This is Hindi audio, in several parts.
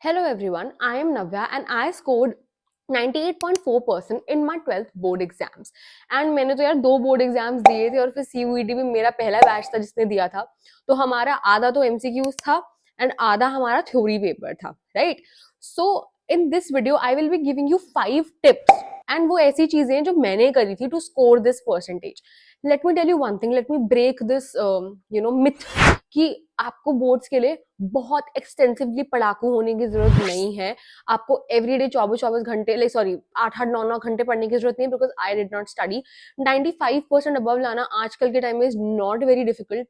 Hello everyone, I am Navya and I scored 98.4% in my 12th board exams. And मैंने तो यार 2 बोर्ड एग्जाम्स दिए थे और फिर CUET भी मेरा पहला बैच था जिसने दिया था. तो हमारा आधा तो MCQs था एंड आधा हमारा थ्योरी पेपर था, right? So in this video I will be giving you 5 tips and वो ऐसी चीजें हैं जो मैंने करी थी to score this percentage. Let me tell you one thing, let me break this myth कि आपको बोर्ड्स के लिए बहुत एक्सटेंसिवली पढ़ाकू होने की जरूरत नहीं है. आपको एवरीडे 24-24 घंटे, लाइक सॉरी 8-8 9-9 घंटे पढ़ने की जरूरत नहीं है, because I did not study. 95% above लाना आजकल के टाइम में is not very difficult.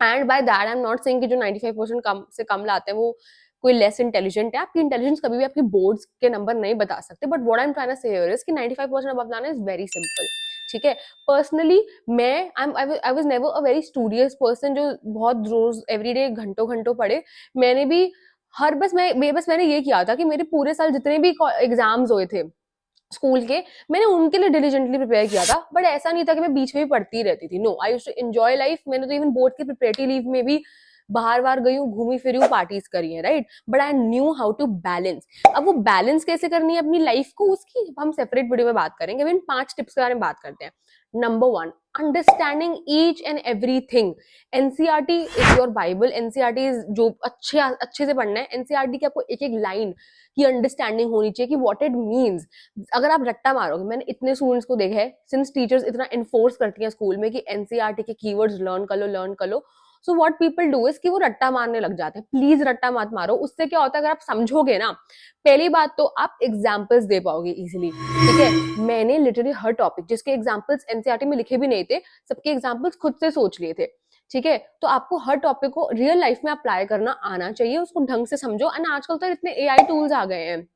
And by that I am not saying कि जो 95% कम से कम लाते हैं वो कोई लेस इंटेलिजेंट है. आपकी इंटेलिजेंस कभी भी आपकी बोर्ड्स के नंबर नहीं बता सकते. But what I am trying to say here is कि 95% अबव लाना इज वेरी सिंपल. ठीक है. पर्सनली मैं I was never a very studious person जो बहुत रोज एवरीडे घंटों घंटों पढ़े. मैंने भी मैंने ये किया था कि मेरे पूरे साल जितने भी एग्जाम्स हुए थे स्कूल के, मैंने उनके लिए डिलीजेंटली प्रिपेयर किया था. बट ऐसा नहीं था कि मैं बीच में भी पढ़ती रहती थी. No, I used to enjoy life. मैंने तो इवन बोर्ड की प्रिपरेटरी लीव में भी बाहर बाहर गई हूँ, घूमी फिरी हूँ, पार्टीज करी है, right? But I knew how to balance. अब वो बैलेंस कैसे करनी है अपनी लाइफ को, उसकी हम सेपरेट वीडियो में बात करेंगे. अभी इन 5 टिप्स के बारे में बात करते हैं. Number 1, understanding each and everything. NCERT is your Bible. NCERT is जो अच्छे से पढ़ना है. एनसीईआरटी की आपको एक एक लाइन की अंडरस्टैंडिंग होनी चाहिए कि व्हाट इट मीन्स. अगर आप रट्टा मारोगे, मैंने इतने स्टूडेंट्स को देखा है, सिंस टीचर्स इतना इन्फोर्स करती हैं स्कूल में कि एनसीईआरटी के कीवर्ड्स लर्न कर लो. So what people do is कि वो रट्टा मारने लग जाते हैं. प्लीज रट्टा मत मारो. उससे क्या होता है, अगर आप समझोगे ना, पहली बात तो आप एग्जाम्पल्स दे पाओगे इजिली. ठीक है. मैंने लिटरली हर टॉपिक जिसके एग्जाम्पल्स एनसीईआरटी में लिखे भी नहीं थे, सबके एग्जाम्पल्स खुद से सोच लिए थे. ठीक है. तो आपको हर टॉपिक को रियल लाइफ में अप्लाई करना आना चाहिए, उसको ढंग से समझो. एंड आजकल तो इतने एआई टूल्स आ गए हैं.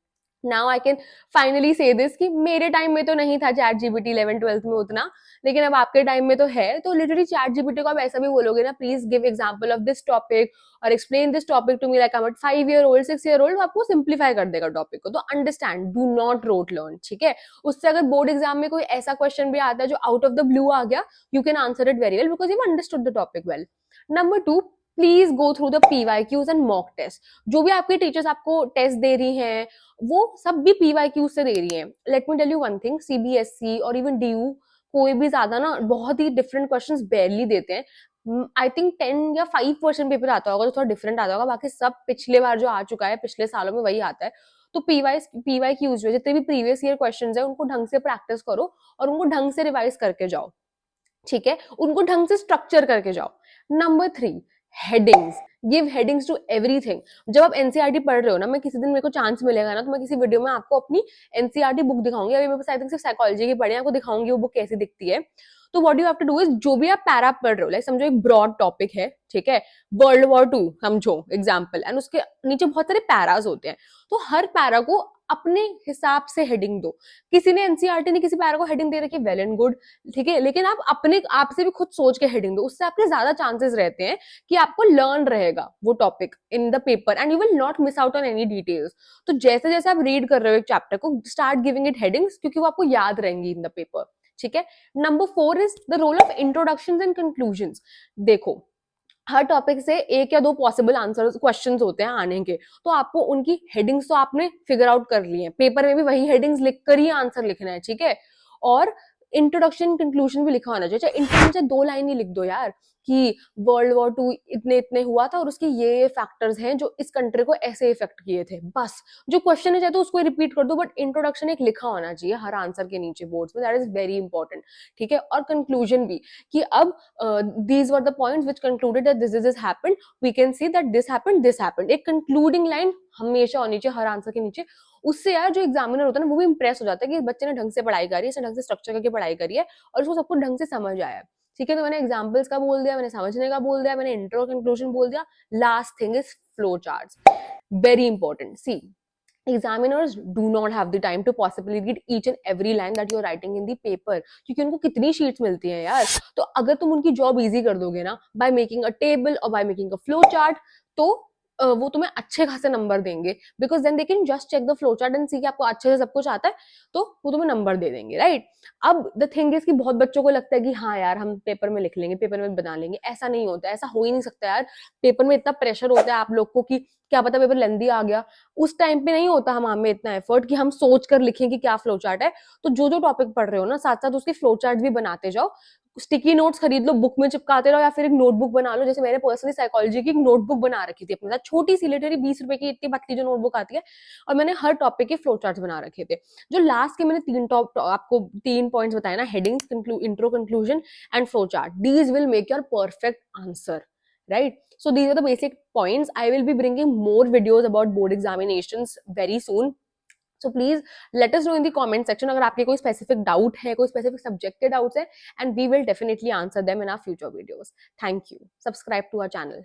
नाउ आई कैन फाइनली से दिस कि मेरे टाइम में तो नहीं था चैट जीपीटी 11th 12th में उतना, लेकिन अब आपके टाइम में तो है. तो लिटरली चैट जीपीटी को आप ऐसा भी बोलोगे ना, please give example of this topic और explain this topic to me like I am 5 year old 6 year old, आपको सिंप्लीफाई कर देगा टॉपिक को. तो understand, do not rote learn. ठीक है. उससे अगर बोर्ड एग्जाम में कोई ऐसा क्वेश्चन भी आता है जो आउट ऑफ द ब्लू आ गया, you can answer it very well because you understood the topic well. Number 2, please go through the PYQs and mock test. जो भी आपके टीचर्स आपको टेस्ट दे रही हैं, वो सब भी पीवाईक्यू से दे रही है. Let me tell you one thing, CBSE और इवन डीयू कोई भी ज्यादा ना बहुत ही डिफरेंट क्वेश्चंस बेयरली देते हैं. आई थिंक 10 या 5% पेपर आता होगा जो थोड़ा डिफरेंट आता होगा. बाकी सब पिछले बार जो आ चुका है पिछले सालों में वही आता है. तो पीवाईक्यूज जो जितने भी प्रीवियस ईयर क्वेश्चंस है उनको ढंग से प्रैक्टिस करो और उनको ढंग से रिवाइज करके जाओ. ठीक है. उनको ढंग से स्ट्रक्चर करके जाओ. Number 3, headings. Give headings to everything. जब आप एनसीईआरटी पढ़ रहे हो ना, मैं किसी दिन मेरे को चांस मिलेगा ना तो मैं किसी वीडियो में आपको अपनी एनसीईआरटी बुक दिखाऊंगी. अभी मेरे पास आई थिंक सिर्फ साइकोलॉजी की पढ़ी है, आपको दिखाऊंगी वो बुक कैसी दिखती है. तो what you have to do is, जो भी आप पैरा पढ़ रहे हो, लाइक समझो एक ब्रॉड टॉपिक है, ठीक है, वर्ल्ड वॉर 2 समझो एग्जाम्पल, एंड उसके नीचे बहुत सारे पैराज होते हैं. तो हर पैरा को अपने हिसाब से हेडिंग दो. किसी ने एनसीईआरटी ने किसी पैरा को हेडिंग दे रखी है, वेल एंड गुड. ठीक है. लेकिन आप अपने आप से भी खुद सोच के हेडिंग दो. उससे आपके ज्यादा चांसेस रहते हैं कि आपको लर्न रहेगा वो topic in the paper and you will not miss out on any details. तो जैसे जैसे आप रीड कर रहे हो एक चैप्टर को, स्टार्ट गिविंग इट हेडिंग्स, क्योंकि वो आपको याद रहेंगी इन द पेपर. ठीक है. Number 4 is the role of introductions and conclusions. देखो, हर टॉपिक से 1 या 2 पॉसिबल आंसर क्वेश्चंस होते हैं आने के. तो आपको उनकी हेडिंग्स तो आपने फिगर आउट कर ली है, पेपर में भी वही हेडिंग्स लिखकर ही आंसर लिखना है. ठीक है. और इंट्रोडक्शन कंक्लूजन भी लिखा होना चाहिए. इंट्रोडक्शन से 2 लाइन ही लिख दो यार कि वर्ल्ड वॉर 2 इतने इतने हुआ था और उसके ये फैक्टर्स हैं जो इस कंट्री को ऐसे इफेक्ट किए थे. बस जो क्वेश्चन है चाहे तो उसको रिपीट कर दो, बट इंट्रोडक्शन एक लिखा होना चाहिए हर आंसर के नीचे बोर्ड्स में. That is very important. ठीक है. और कंक्लूजन भी कि अब these were the points which concluded that this happened, we can see that this happened. एक कंक्लूडिंग लाइन हमेशा होनी चाहिए हर आंसर के नीचे. उससे यार जो एग्जामिनर होता है ना, वो भी इंप्रेस हो जाता है कि बच्चे ने ढंग से पढ़ाई करी है, इसने ढंग से स्ट्रक्चर करके पढ़ाई करी है और उसको सब कुछ ढंग से समझ आया है. ठीक है. तो मैंने एग्जाम्पल्स का बोल दिया, मैंने समझने का बोल दिया, मैंने इंट्रो और कंक्लूजन बोल दिया. Last thing is flow charts. Very important. See, examiners do not have the time to possibly read each and every line that you're writing in the paper, क्योंकि उनको कितनी शीट्स मिलती हैं यार. तो अगर तुम उनकी जॉब इजी कर दोगे ना by making a table और by making a flow chart, तो वो तुम्हें अच्छे खासे नंबर देंगे, because then they can just check the flow chart and see कि आपको अच्छे से सब कुछ आता है, तो वो तुम्हें नंबर दे देंगे, राइट? अब द थिंग इज कि बहुत बच्चों को लगता है कि हाँ यार हम पेपर में लिख लेंगे, पेपर में बना लेंगे. ऐसा नहीं होता, ऐसा हो ही नहीं सकता यार. पेपर में इतना प्रेशर होता है आप लोग को कि क्या पता पेपर लेंदी आ गया, उस टाइम पे नहीं होता हमें इतना एफर्ट कि हम सोच कर लिखें कि क्या फ्लो चार्ट है। तो जो जो टॉपिक पढ़ रहे हो ना, साथ साथ उसके फ्लो चार्ट भी बनाते जाओ, स्टिकी नोट्स खरीद लो, बुक में चिपकाते रहो, या फिर एक नोटबुक बना लो। जैसे मैंने पर्सनली साइकोलॉजी की एक नोटबुक बना रखी थी अपने साथ, छोटी सी, लिटरली 20 रुपए की इतनी पतली जो नोटबुक आती है, और मैंने हर टॉपिक के फ्लो चार्ट्स बना रखे थे। जो लास्ट के मैंने आपको 3 पॉइंट्स बताए ना, headings, intro, conclusion and flow chart, these will make your perfect answer, right? So these are the basic points. I will be bringing more videos about board examinations very soon. So please let us know in the comment section अगर आपके कोई specific doubt है, कोई specific subject के doubts है, and we will definitely answer them in our future videos. Thank you. Subscribe to our channel.